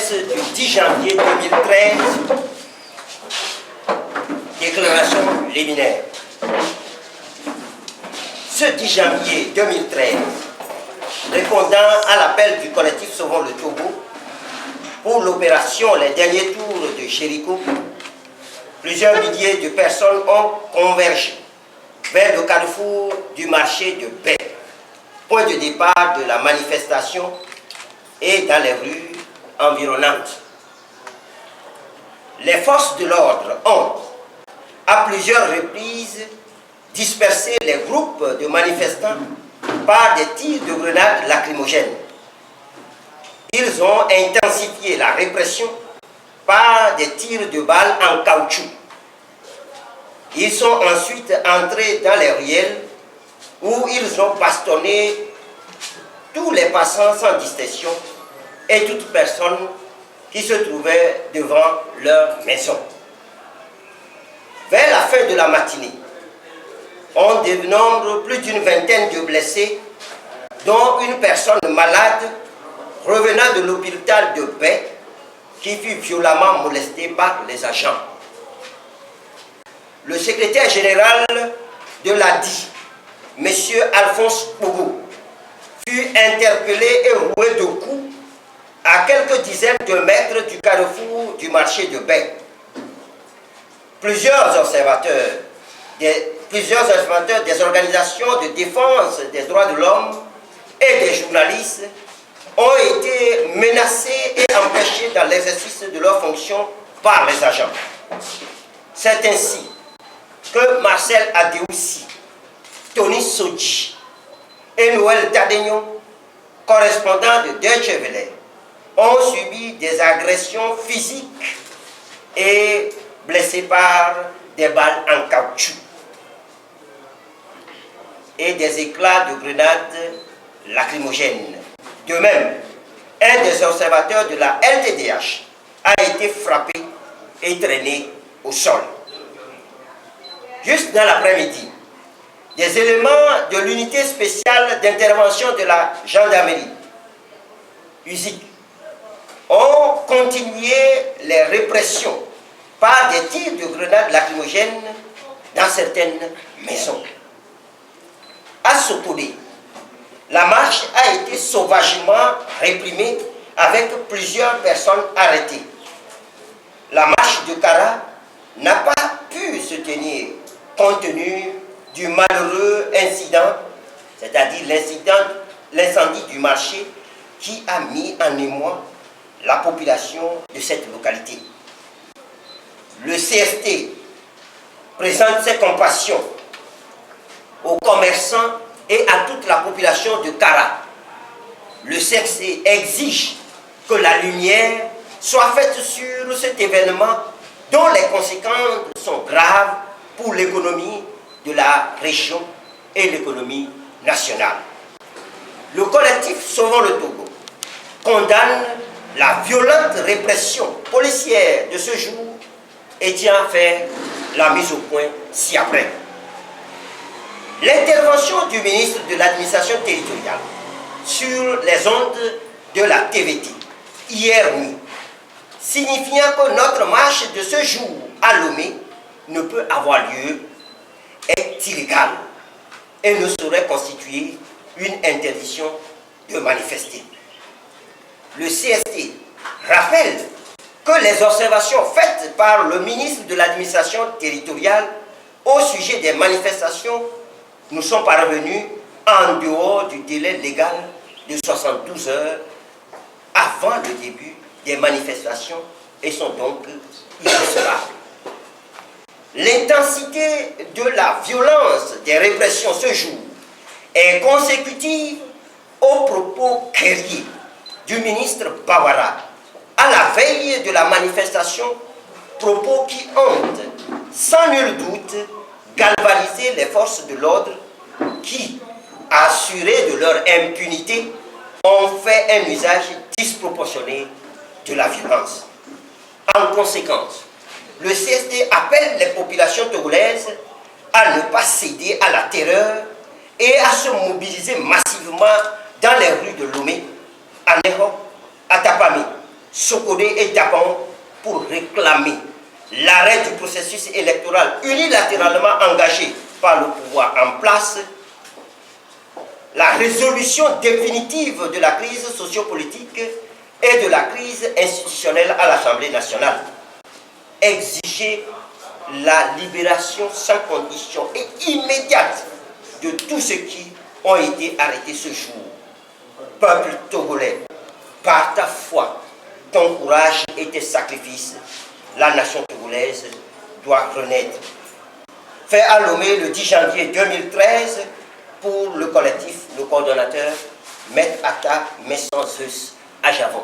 presse du 10 janvier 2013, déclaration liminaire. Ce 10 janvier 2013, répondant à l'appel du collectif Sauvons le Togo pour l'opération Les Derniers Tours de Jéricho, plusieurs milliers de personnes ont convergé vers le carrefour du marché de Bai, point de départ de la manifestation, et dans les rues environnantes. Les forces de l'ordre ont, à plusieurs reprises, dispersé les groupes de manifestants par des tirs de grenades lacrymogènes. Ils ont intensifié la répression par des tirs de balles en caoutchouc. Ils sont ensuite entrés dans les ruelles où ils ont bastonné tous les passants sans distinction et toute personne qui se trouvait devant leur maison. Vers la fin de la matinée, on dénombre plus d'une vingtaine de blessés, dont une personne malade revenant de l'hôpital de Bai qui fut violemment molestée par les agents. Le secrétaire général de l'ADI, M. Alphonse Pogo, fut interpellé et roué de coups à quelques dizaines de mètres du carrefour du marché de Bai. Plusieurs observateurs des organisations de défense des droits de l'homme et des journalistes ont été menacés et empêchés dans l'exercice de leurs fonctions par les agents. C'est ainsi que Marcel Adéoussi, Tony Sodji et Noël Tadegno, correspondants de Deutsche Welle, ont subi des agressions physiques et blessés par des balles en caoutchouc et des éclats de grenades lacrymogènes. De même, un des observateurs de la LTDH a été frappé et traîné au sol. Juste dans l'après-midi, des éléments de l'unité spéciale d'intervention de la gendarmerie, USIC, ont continué les répressions par des tirs de grenades lacrymogènes dans certaines maisons. À Sokone, la marche a été sauvagement réprimée avec plusieurs personnes arrêtées. La marche de Kara n'a pas pu se tenir compte tenu du malheureux incident, c'est-à-dire l'incendie du marché qui a mis en émoi la population de cette localité. Le CST présente ses compassions aux commerçants et à toute la population de Kara. Le CST exige que la lumière soit faite sur cet événement dont les conséquences sont graves pour l'économie de la région et l'économie nationale. Le collectif Sauvons le Togo condamne la violente répression policière de ce jour et tient à faire la mise au point ci-après. L'intervention du ministre de l'administration territoriale sur les ondes de la TVT hier nuit, signifiant que notre marche de ce jour à Lomé ne peut avoir lieu, est illégale et ne saurait constituer une interdiction de manifester. Le CST rappelle que les observations faites par le ministre de l'administration territoriale au sujet des manifestations nous sont parvenues en dehors du délai légal de 72 heures avant le début des manifestations et sont donc irrecevrables. L'intensité de la violence des répressions ce jour est consécutive aux propos guerriers du ministre Bawara à la veille de la manifestation, propos qui ont, sans nul doute, galvanisé les forces de l'ordre qui, assurées de leur impunité, ont fait un usage disproportionné de la violence. En conséquence, le CST appelle les populations togolaises à ne pas céder à la terreur et à se mobiliser massivement dans les rues de Lomé, à Neho, à Tapami, Sokodé et Gabon pour réclamer l'arrêt du processus électoral unilatéralement engagé par le pouvoir en place, la résolution définitive de la crise sociopolitique et de la crise institutionnelle à l'Assemblée nationale, exiger la libération sans condition et immédiate de tous ceux qui ont été arrêtés ce jour. Peuple togolais, par ta foi, ton courage et tes sacrifices, la nation togolaise doit renaître. Fait à Lomé le 10 janvier 2013 pour le collectif, le coordonnateur Maître Atta Messanzus à Javon.